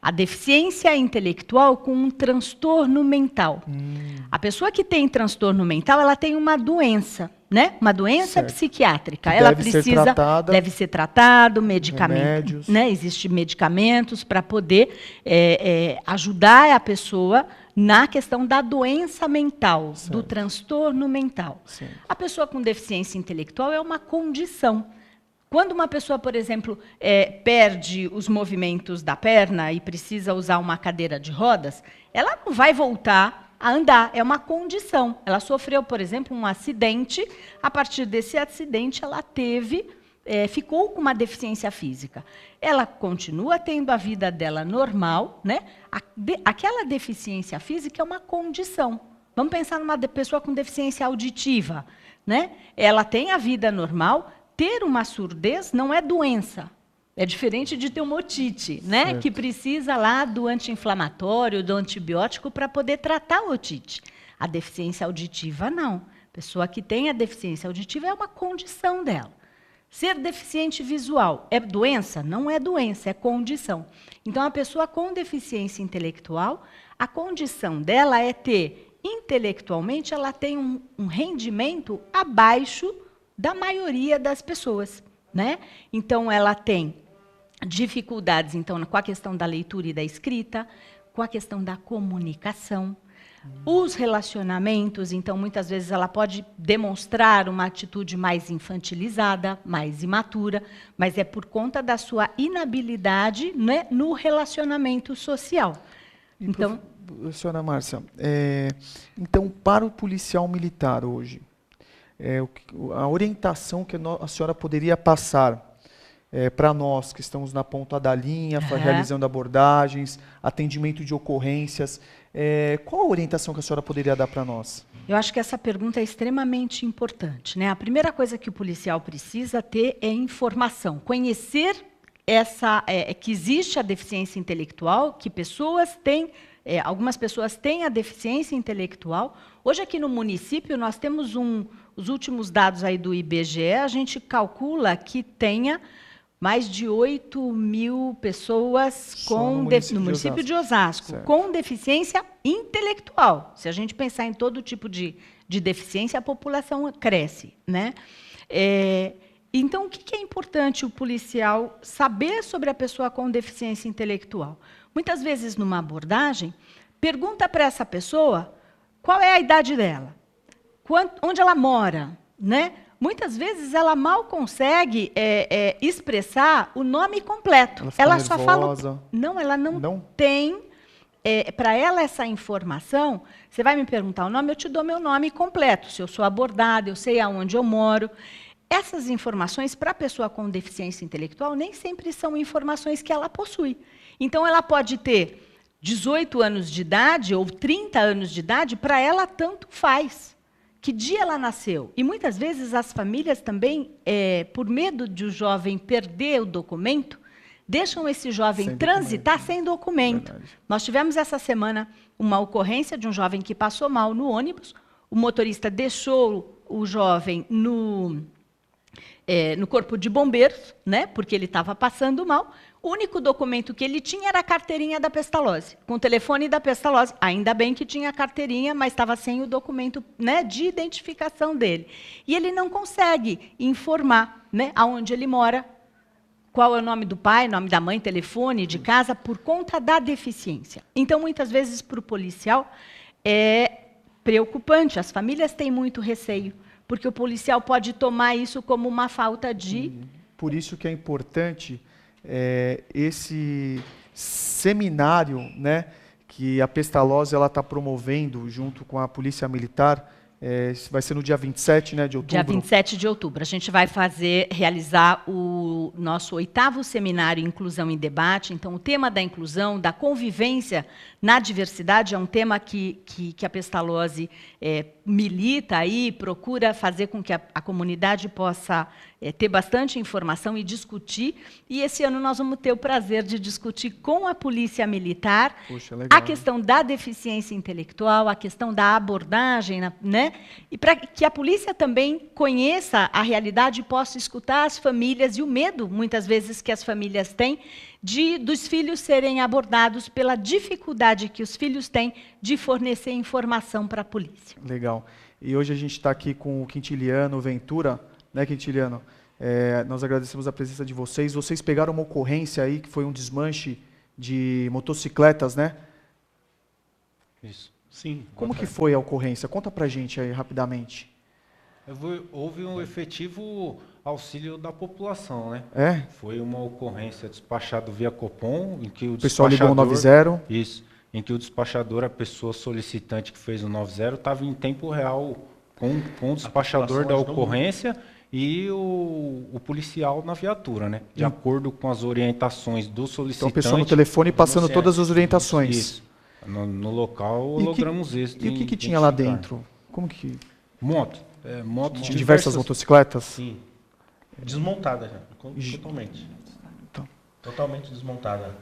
a deficiência intelectual com um transtorno mental. A pessoa que tem transtorno mental, ela tem uma doença, né? Uma doença Certo. psiquiátrica. Que Ela deve ser tratada, deve ser tratado, medicamento, remédios. né? Existem medicamentos para poder ajudar a pessoa na questão da doença mental, do transtorno mental. Certo. A pessoa com deficiência intelectual é uma condição. Quando uma pessoa, por exemplo, perde os movimentos da perna e precisa usar uma cadeira de rodas, ela não vai voltar a andar, é uma condição. Ela sofreu, por exemplo, um acidente, a partir desse acidente ela ficou com uma deficiência física. Ela continua tendo a vida dela normal, né? Aquela deficiência física é uma condição. Vamos pensar numa pessoa com deficiência auditiva, né? Ela tem a vida normal. Ter uma surdez não é doença. É diferente de ter uma otite, né? Certo. Que precisa lá do anti-inflamatório, do antibiótico para poder tratar a otite. A deficiência auditiva, não. A pessoa que tem a deficiência auditiva é uma condição dela. Ser deficiente visual é doença? Não é doença, é condição. Então, a pessoa com deficiência intelectual, a condição dela é ter, intelectualmente, ela tem um rendimento abaixo da maioria das pessoas, né? Então, ela tem dificuldades então, com a questão da leitura e da escrita, com a questão da comunicação, os relacionamentos. Então, muitas vezes, ela pode demonstrar uma atitude mais infantilizada, mais imatura, mas é por conta da sua inabilidade, né, no relacionamento social. Então, Senhora Márcia, então, para o policial militar hoje, a orientação que a senhora poderia passar para nós que estamos na ponta da linha, realizando abordagens, atendimento de ocorrências, qual a orientação que a senhora poderia dar para nós? eu acho que essa pergunta é extremamente importante, né? A primeira coisa que o policial precisa ter é informação, conhecer que existe a deficiência intelectual, que algumas pessoas têm a deficiência intelectual. Hoje, aqui no município, nós temos os últimos dados aí do IBGE, a gente calcula que tenha mais de 8.000 pessoas no município de Osasco, com deficiência intelectual. Se a gente pensar em todo tipo de deficiência, a população cresce, né? Então, o que é importante o policial saber sobre a pessoa com deficiência intelectual? Muitas vezes, numa abordagem, pergunta para essa pessoa qual é a idade dela, onde ela mora, né? Muitas vezes ela mal consegue expressar o nome completo. Ela só fala. Não, ela não tem. Para ela, essa informação, você vai me perguntar o nome, eu te dou meu nome completo. Se eu sou abordada, eu sei aonde eu moro. Essas informações, para a pessoa com deficiência intelectual, nem sempre são informações que ela possui. Então, ela pode ter 18 anos de idade ou 30 anos de idade, para ela tanto faz. Que dia ela nasceu? E muitas vezes as famílias também, por medo de o jovem perder o documento, deixam esse jovem transitar sem documento. Nós tivemos essa semana uma ocorrência de um jovem que passou mal no ônibus, o motorista deixou o jovem no corpo de bombeiros, né, porque ele estava passando mal. O único documento que ele tinha era a carteirinha da Pestalozzi, com o telefone da Pestalozzi. Ainda bem que tinha a carteirinha, mas estava sem o documento, né, de identificação dele. E ele não consegue informar, né, aonde ele mora, qual é o nome do pai, nome da mãe, telefone de casa, por conta da deficiência. Então, muitas vezes, para o policial, é preocupante. As famílias têm muito receio, porque o policial pode tomar isso como uma falta de... Por isso que é importante esse seminário, né, que a Pestalozzi está promovendo junto com a Polícia Militar. Vai ser no dia 27, né, de outubro? Dia 27 de outubro. A gente vai realizar o nosso 8º seminário Inclusão em Debate. Então, o tema da inclusão, da convivência na diversidade, é um tema que a Pestalozzi milita aí, procura fazer com que a comunidade possa ter bastante informação e discutir. E esse ano nós vamos ter o prazer de discutir com a Polícia Militar. Poxa, legal, a questão da deficiência intelectual, a questão da abordagem, né? E para que a polícia também conheça a realidade e possa escutar as famílias e o medo, muitas vezes, que as famílias têm dos filhos serem abordados pela dificuldade que os filhos têm de fornecer informação para a polícia. Legal. E hoje a gente está aqui com o Quintiliano Ventura, né, Quintiliano? Nós agradecemos a presença de vocês. Vocês pegaram uma ocorrência aí, que foi um desmanche de motocicletas, né? Isso. Sim. Como que foi a ocorrência? Conta pra gente aí rapidamente. Houve um efetivo auxílio da população, né? É? Foi uma ocorrência despachada via Copom, em que o pessoal ligou o despachador... 90. Isso. Em que o despachador, a pessoa solicitante que fez o 90, estava em tempo real com o despachador da ocorrência e o policial na viatura, né? De acordo com as orientações do solicitante. Então, a pessoa no telefone passando todas as orientações. Isso. No local, E logramos êxito. E o que tinha lá dentro? Como que... Moto. Motos Tinha diversas motocicletas? Sim. Desmontada já, totalmente. Então. Totalmente desmontada.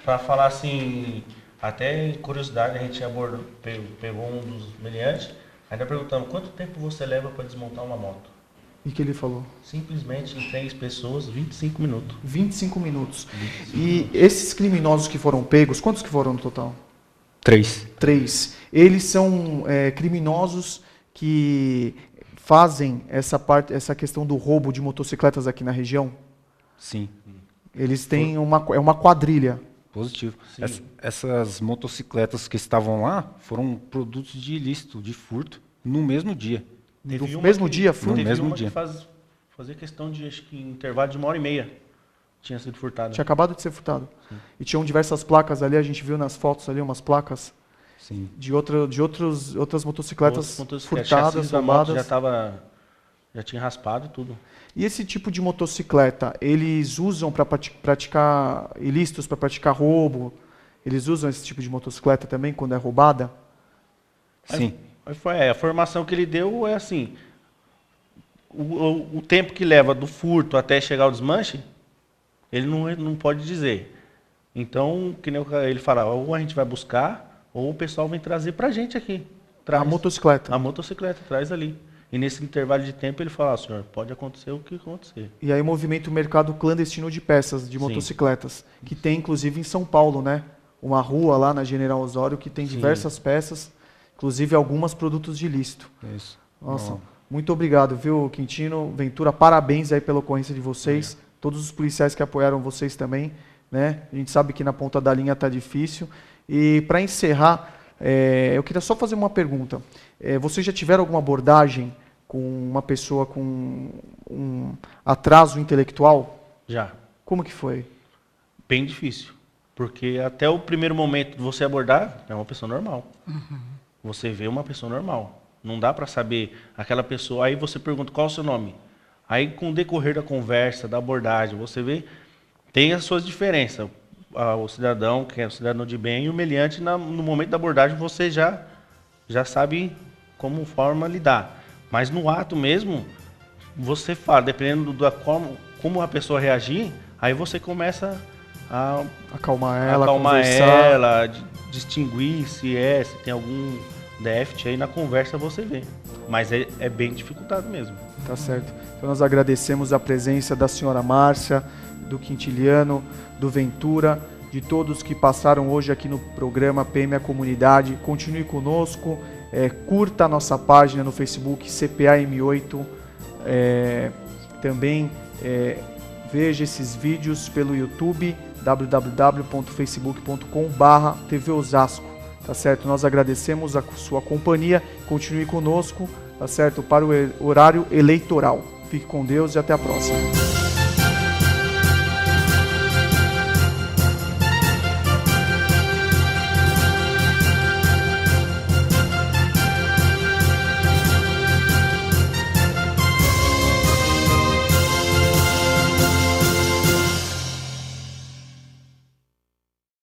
Para falar assim, até curiosidade, a gente pegou um dos meliantes, ainda perguntamos quanto tempo você leva para desmontar uma moto. E que ele falou? Simplesmente em 3 pessoas, 25 minutos. 25 minutos. E esses criminosos que foram pegos, quantos que foram no total? 3. 3. Eles são criminosos que fazem essa questão do roubo de motocicletas aqui na região? Sim. Eles têm uma quadrilha. Positivo. Essas motocicletas que estavam lá foram produtos de ilícito, de furto, no mesmo dia. No mesmo dia, furto? No mesmo dia. Fazia questão de, acho que em intervalo de 1h30, tinha sido furtado. Tinha acabado de ser furtado. Sim. E tinham diversas placas ali, a gente viu nas fotos ali umas placas. Sim. De outras motocicletas furtadas, roubadas. Já tinha raspado tudo. E esse tipo de motocicleta, eles usam para praticar ilícitos, para praticar roubo? Eles usam esse tipo de motocicleta também quando é roubada? Sim. A formação que ele deu é assim, o tempo que leva do furto até chegar ao desmanche, ele não pode dizer. Então, que nem ele fala, ou a gente vai buscar, ou o pessoal vem trazer pra gente aqui. A motocicleta. A motocicleta, traz ali. E nesse intervalo de tempo ele fala, senhor, pode acontecer o que acontecer. E aí movimenta o mercado clandestino de peças, de motocicletas, que tem inclusive em São Paulo, né? Uma rua lá na General Osório que tem diversas peças, inclusive algumas produtos de ilícito. Isso. Nossa, muito obrigado, viu, Quintino, Ventura, parabéns aí pela ocorrência de vocês, todos os policiais que apoiaram vocês também, né? A gente sabe que na ponta da linha está difícil. E para encerrar, eu queria só fazer uma pergunta. Vocês já tiveram alguma abordagem com uma pessoa com um atraso intelectual? Já. Como que foi? Bem difícil. Porque até o primeiro momento de você abordar, é uma pessoa normal. Você vê uma pessoa normal. Não dá para saber aquela pessoa. Aí você pergunta qual é o seu nome. Aí com o decorrer da conversa, da abordagem, você vê, tem as suas diferenças. O cidadão, que é o cidadão de bem, e o meliante, no momento da abordagem, você já sabe como forma lidar. Mas no ato mesmo, você fala, dependendo como a pessoa reagir, aí você começa a acalmar ela, distinguir se tem algum déficit, aí na conversa você vê. Mas é bem dificultado mesmo. Tá certo. Então nós agradecemos a presença da senhora Márcia, do Quintiliano, do Ventura, de todos que passaram hoje aqui no programa PM a Comunidade. Continue conosco, curta a nossa página no Facebook CPAM8, também veja esses vídeos pelo YouTube, www.facebook.com/TV Osasco, tá certo? Nós agradecemos a sua companhia, continue conosco, tá certo? Para o horário eleitoral. Fique com Deus e até a próxima.